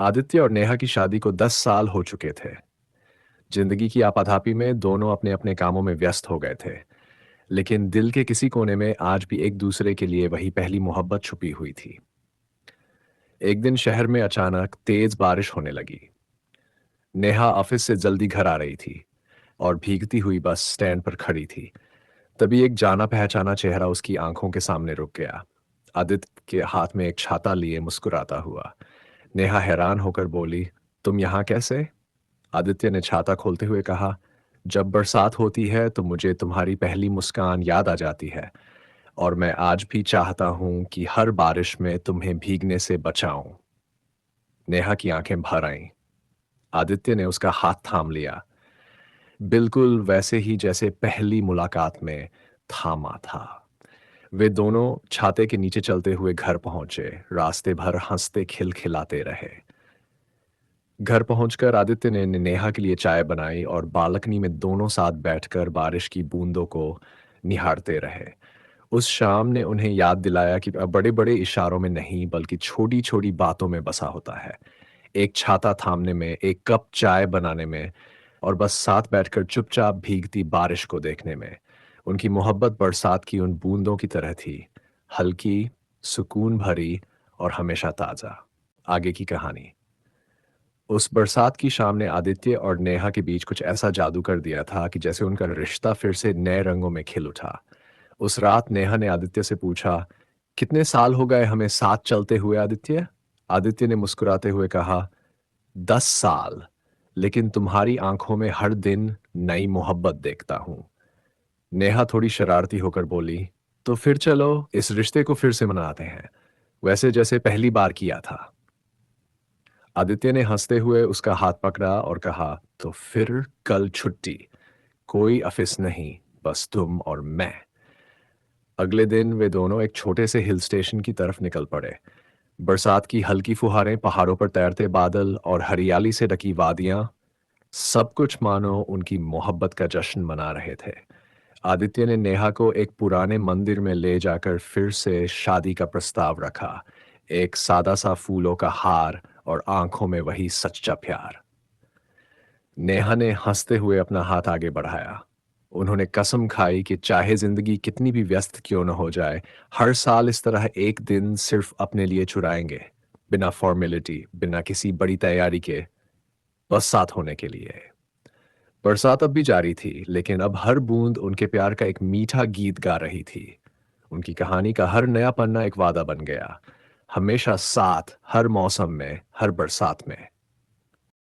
आदित्य और नेहा की शादी को 10 साल हो चुके थे। जिंदगी की आपाधापी में दोनों अपने अपने कामों में व्यस्त हो गए थे, लेकिन दिल के किसी कोने में आज भी एक दूसरे के लिए वही पहली मोहब्बत छुपी हुई थी। एक दिन शहर में अचानक तेज बारिश होने लगी। नेहा ऑफिस से जल्दी घर आ रही थी और भीगती हुई बस स्टैंड पर खड़ी थी। तभी एक जाना पहचाना चेहरा उसकी आंखों के सामने रुक गया। आदित्य के हाथ में एक छाता लिए मुस्कुराता हुआ। नेहा हैरान होकर बोली, तुम यहाँ कैसे? आदित्य ने छाता खोलते हुए कहा, जब बरसात होती है तो मुझे तुम्हारी पहली मुस्कान याद आ जाती है, और मैं आज भी चाहता हूं कि हर बारिश में तुम्हें भीगने से बचाऊं। नेहा की आंखें भर आईं। आदित्य ने उसका हाथ थाम लिया, बिल्कुल वैसे ही जैसे पहली मुलाकात में थामा था। वे दोनों छाते के नीचे चलते हुए घर पहुंचे। रास्ते भर हंसते खिलखिलाते रहे। घर पहुंचकर आदित्य ने नेहा के लिए चाय बनाई और बालकनी में दोनों साथ बैठकर बारिश की बूंदों को निहारते रहे। उस शाम ने उन्हें याद दिलाया कि बड़े बड़े इशारों में नहीं, बल्कि छोटी छोटी बातों में बसा होता है। एक छाता थामने में, एक कप चाय बनाने में, और बस साथ बैठकर चुपचाप भीगती बारिश को देखने में। उनकी मोहब्बत बरसात की उन बूंदों की तरह थी, हल्की, सुकून भरी और हमेशा ताज़ा। आगे की कहानी। उस बरसात की शाम ने आदित्य और नेहा के बीच कुछ ऐसा जादू कर दिया था कि जैसे उनका रिश्ता फिर से नए रंगों में खिल उठा। उस रात नेहा ने आदित्य से पूछा, कितने साल हो गए हमें साथ चलते हुए आदित्य? आदित्य ने मुस्कुराते हुए कहा, 10 साल, लेकिन तुम्हारी आंखों में हर दिन नई मोहब्बत देखता हूं। नेहा थोड़ी शरारती होकर बोली, तो फिर चलो इस रिश्ते को फिर से मनाते हैं, वैसे जैसे पहली बार किया था। आदित्य ने हंसते हुए उसका हाथ पकड़ा और कहा, तो फिर कल छुट्टी, कोई ऑफिस नहीं, बस तुम और मैं। अगले दिन वे दोनों एक छोटे से हिल स्टेशन की तरफ निकल पड़े। बरसात की हल्की फुहारें, पहाड़ों पर तैरते बादल और हरियाली से ढकी वादियां, सब कुछ मानो उनकी मोहब्बत का जश्न मना रहे थे। आदित्य ने नेहा को एक पुराने मंदिर में ले जाकर फिर से शादी का प्रस्ताव रखा। एक सादा सा फूलों का हार और आंखों में वही सच्चा प्यार। नेहा ने हंसते हुए अपना हाथ आगे बढ़ाया। उन्होंने कसम खाई कि चाहे जिंदगी कितनी भी व्यस्त क्यों न हो जाए, हर साल इस तरह एक दिन सिर्फ अपने लिए चुराएंगे, बिना फॉर्मेलिटी, बिना किसी बड़ी तैयारी के, बस साथ होने के लिए। बरसात अब भी जारी थी, लेकिन अब हर बूंद उनके प्यार का एक मीठा गीत गा रही थी। उनकी कहानी का हर नया पन्ना एक वादा बन गया, हमेशा साथ, हर मौसम में, हर बरसात में।